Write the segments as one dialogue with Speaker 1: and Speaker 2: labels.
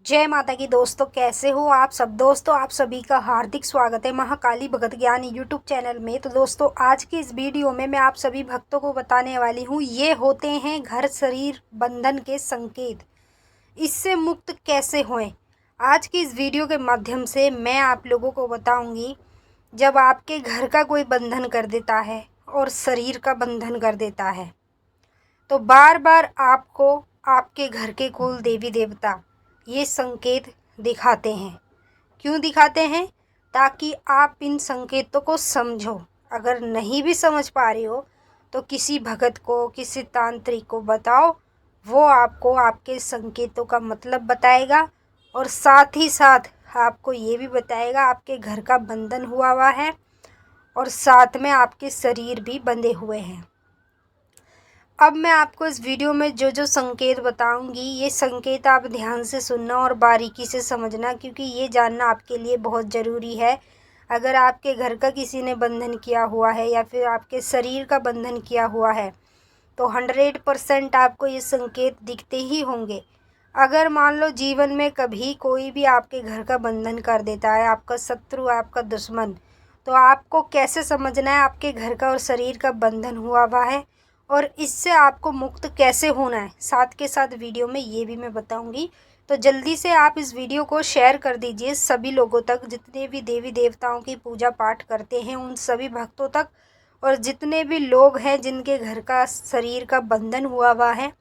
Speaker 1: जय माता की दोस्तों, कैसे हो आप सब। दोस्तों, आप सभी का हार्दिक स्वागत है महाकाली भगत ज्ञान यूट्यूब चैनल में। तो दोस्तों, आज की इस वीडियो में मैं आप सभी भक्तों को बताने वाली हूँ, ये होते हैं घर शरीर बंधन के संकेत। इससे मुक्त कैसे होएं। आज की इस वीडियो के माध्यम से मैं आप लोगों को बताऊंगी, जब आपके घर का कोई बंधन कर देता है और शरीर का बंधन कर देता है, तो बार बार आपको आपके घर के कुल देवी देवता ये संकेत दिखाते हैं। क्यों दिखाते हैं? ताकि आप इन संकेतों को समझो। अगर नहीं भी समझ पा रहे हो तो किसी भगत को, किसी तांत्रिक को बताओ, वो आपको आपके संकेतों का मतलब बताएगा और साथ ही साथ आपको ये भी बताएगा आपके घर का बंधन हुआ है और साथ में आपके शरीर भी बंधे हुए हैं। अब मैं आपको इस वीडियो में जो जो संकेत बताऊंगी, ये संकेत आप ध्यान से सुनना और बारीकी से समझना, क्योंकि ये जानना आपके लिए बहुत ज़रूरी है। अगर आपके घर का किसी ने बंधन किया हुआ है या फिर आपके शरीर का बंधन किया हुआ है, तो 100% आपको ये संकेत दिखते ही होंगे। अगर मान लो जीवन में कभी कोई भी आपके घर का बंधन कर देता है, आपका शत्रु, आपका दुश्मन, तो आपको कैसे समझना है आपके घर का और शरीर का बंधन हुआ है और इससे आपको मुक्त कैसे होना है, साथ के साथ वीडियो में ये भी मैं बताऊंगी। तो जल्दी से आप इस वीडियो को शेयर कर दीजिए सभी लोगों तक, जितने भी देवी देवताओं की पूजा पाठ करते हैं उन सभी भक्तों तक, और जितने भी लोग हैं जिनके घर का शरीर का बंधन हुआ है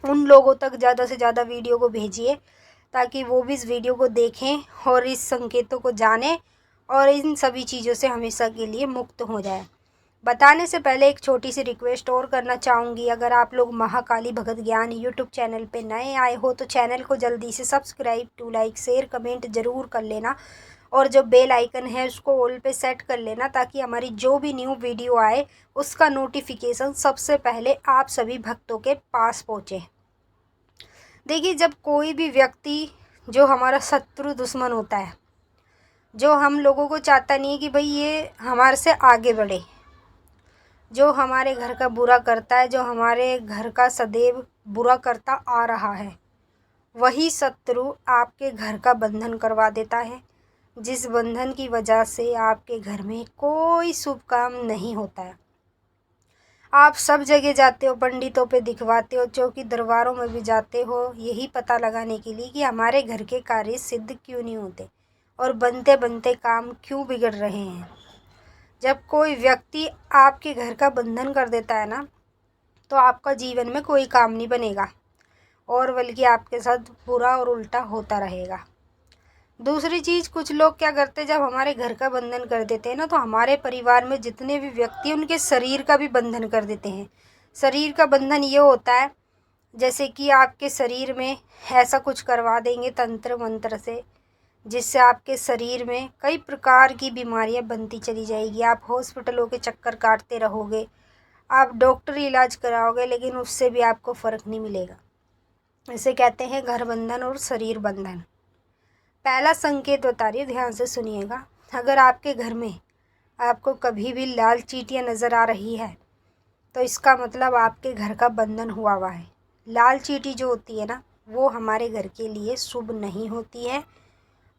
Speaker 1: उन लोगों तक ज़्यादा से ज़्यादा वीडियो को भेजिए, ताकि वो भी इस वीडियो को देखें और इस संकेतों को जानें और इन सभी चीज़ों से हमेशा के लिए मुक्त हो जाए। बताने से पहले एक छोटी सी रिक्वेस्ट और करना चाहूँगी। अगर आप लोग महाकाली भगत ज्ञान यूट्यूब चैनल पे नए आए हो तो चैनल को जल्दी से subscribe to like share comment ज़रूर कर लेना, और जो बेल आइकन है उसको ऑल पे सेट कर लेना, ताकि हमारी जो भी न्यू वीडियो आए उसका नोटिफिकेशन सबसे पहले आप सभी भक्तों के पास पहुँचे। देखिए, जब कोई भी व्यक्ति जो हमारा शत्रु दुश्मन होता है, जो हम लोगों को चाहता नहीं है कि भाई ये हमारे से आगे बढ़े, जो हमारे घर का बुरा करता है, जो हमारे घर का सदैव बुरा करता आ रहा है, वही शत्रु आपके घर का बंधन करवा देता है, जिस बंधन की वजह से आपके घर में कोई शुभ काम नहीं होता है। आप सब जगह जाते हो, पंडितों पे दिखवाते हो, चौकी दरबारों में भी जाते हो, यही पता लगाने के लिए कि हमारे घर के कार्य सिद्ध क्यों नहीं होते और बनते बनते काम क्यों बिगड़ रहे हैं। जब कोई व्यक्ति आपके घर का बंधन कर देता है ना, तो आपका जीवन में कोई काम नहीं बनेगा और बल्कि आपके साथ बुरा और उल्टा होता रहेगा। दूसरी चीज़, कुछ लोग क्या करते हैं, जब हमारे घर का बंधन कर देते हैं ना, तो हमारे परिवार में जितने भी व्यक्ति हैं उनके शरीर का भी बंधन कर देते हैं। शरीर का बंधन ये होता है जैसे कि आपके शरीर में ऐसा कुछ करवा देंगे तंत्र मंत्र से, जिससे आपके शरीर में कई प्रकार की बीमारियां बनती चली जाएगी। आप हॉस्पिटलों के चक्कर काटते रहोगे, आप डॉक्टरी इलाज कराओगे, लेकिन उससे भी आपको फ़र्क नहीं मिलेगा। इसे कहते हैं घर बंधन और शरीर बंधन। पहला संकेत बता रही है, ध्यान से सुनिएगा। अगर आपके घर में आपको कभी भी लाल चींटियाँ नज़र आ रही है, तो इसका मतलब आपके घर का बंधन हुआ है। लाल चींटी जो होती है ना, वो हमारे घर के लिए शुभ नहीं होती है,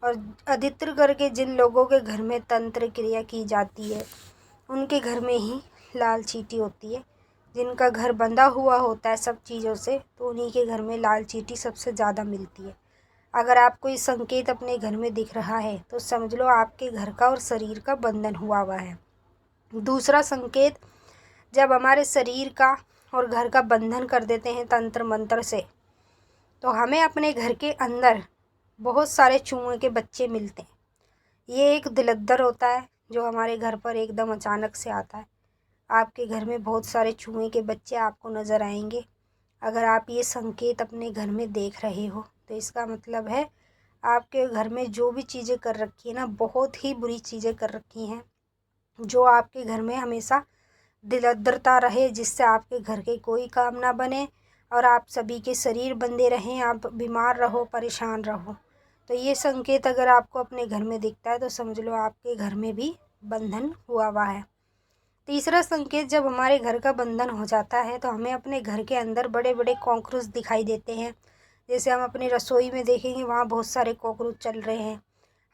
Speaker 1: और अधिकतर करके जिन लोगों के घर में तंत्र क्रिया की जाती है उनके घर में ही लाल चींटी होती है। जिनका घर बंधा हुआ होता है सब चीज़ों से, तो उन्हीं के घर में लाल चींटी सबसे ज़्यादा मिलती है। अगर आपको ये संकेत अपने घर में दिख रहा है तो समझ लो आपके घर का और शरीर का बंधन हुआ है। दूसरा संकेत, जब हमारे शरीर का और घर का बंधन कर देते हैं तंत्र मंत्र से, तो हमें अपने घर के अंदर बहुत सारे चूहे के बच्चे मिलते हैं। ये एक दिलद्दर होता है जो हमारे घर पर एकदम अचानक से आता है। आपके घर में बहुत सारे चूहे के बच्चे आपको नज़र आएंगे। अगर आप ये संकेत अपने घर में देख रहे हो तो इसका मतलब है आपके घर में जो भी चीज़ें कर रखी है ना, बहुत ही बुरी चीज़ें कर रखी हैं, जो आपके घर में हमेशा दिलद्दरता रहे, जिससे आपके घर के कोई काम ना बने और आप सभी के शरीर बंधे रहें, आप बीमार रहो, परेशान रहो। तो ये संकेत अगर आपको अपने घर में दिखता है तो समझ लो आपके घर में भी बंधन हुआ है। तीसरा संकेत, जब हमारे घर का बंधन हो जाता है तो हमें अपने घर के अंदर बड़े बड़े कॉकरोच दिखाई देते हैं, जैसे हम अपनी रसोई में देखेंगे वहाँ बहुत सारे कॉकरोच चल रहे हैं,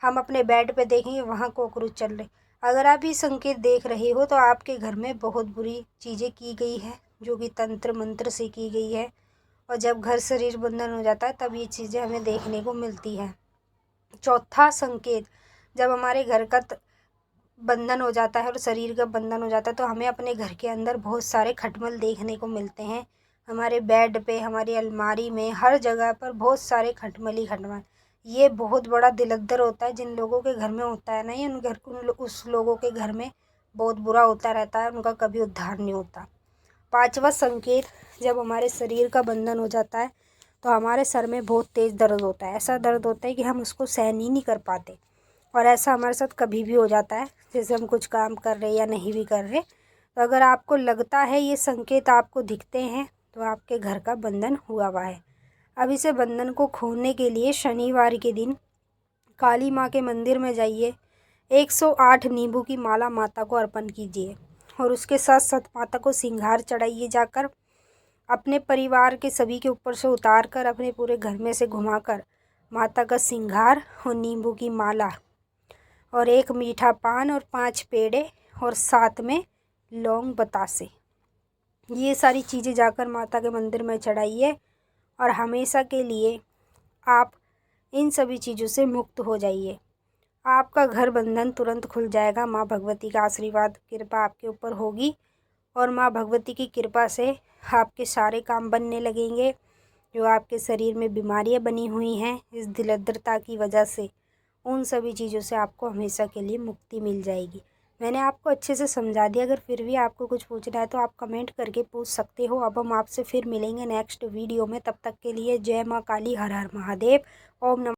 Speaker 1: हम अपने बेड पे देखेंगे वहाँ कॉकरोच चल रहे। अगर आप ये संकेत देख रहे हो तो आपके घर में बहुत बुरी चीज़ें की गई है, जो कि तंत्र मंत्र से की गई है। और जब घर शरीर बंधन हो जाता है तब ये चीज़ें हमें देखने को मिलती है। चौथा संकेत, जब हमारे घर का बंधन हो जाता है और शरीर का बंधन हो जाता है तो हमें अपने घर के अंदर बहुत सारे खटमल देखने को मिलते हैं। हमारे बेड पे, हमारी अलमारी में, हर जगह पर बहुत सारे खटमल ही खटमल। ये बहुत बड़ा दिलदर होता है। जिन लोगों के घर में होता है ना, ये उस लोगों के घर में बहुत बुरा होता रहता है, उनका कभी उद्धार नहीं होता। पांचवा संकेत, जब हमारे शरीर का बंधन हो जाता है तो हमारे सर में बहुत तेज़ दर्द होता है। ऐसा दर्द होता है कि हम उसको सहन ही नहीं कर पाते, और ऐसा हमारे साथ कभी भी हो जाता है, जैसे हम कुछ काम कर रहे या नहीं भी कर रहे। तो अगर आपको लगता है ये संकेत आपको दिखते हैं तो आपके घर का बंधन हुआ हुआ है। अब इसे बंधन को खोलने के लिए शनिवार के दिन काली माँ के मंदिर में जाइए, 108 नींबू की माला माता को अर्पण कीजिए और उसके साथ साथ माता को सिंगार चढ़ाइए जाकर। अपने परिवार के सभी के ऊपर से उतार कर अपने पूरे घर में से घुमाकर माता का सिंगार और नींबू की माला और एक मीठा पान और 5 पेड़े और साथ में लौंग बतासे, ये सारी चीज़ें जाकर माता के मंदिर में चढ़ाइए और हमेशा के लिए आप इन सभी चीज़ों से मुक्त हो जाइए। आपका घर बंधन तुरंत खुल जाएगा। माँ भगवती का आशीर्वाद कृपा आपके ऊपर होगी और माँ भगवती की कृपा से आपके सारे काम बनने लगेंगे। जो आपके शरीर में बीमारियाँ बनी हुई हैं इस दिलद्रता की वजह से, उन सभी चीज़ों से आपको हमेशा के लिए मुक्ति मिल जाएगी। मैंने आपको अच्छे से समझा दिया। अगर फिर भी आपको कुछ पूछना है तो आप कमेंट करके पूछ सकते हो। अब हम आपसे फिर मिलेंगे नेक्स्ट वीडियो में। तब तक के लिए जय माँ काली, हर हर महादेव, ओम नमः।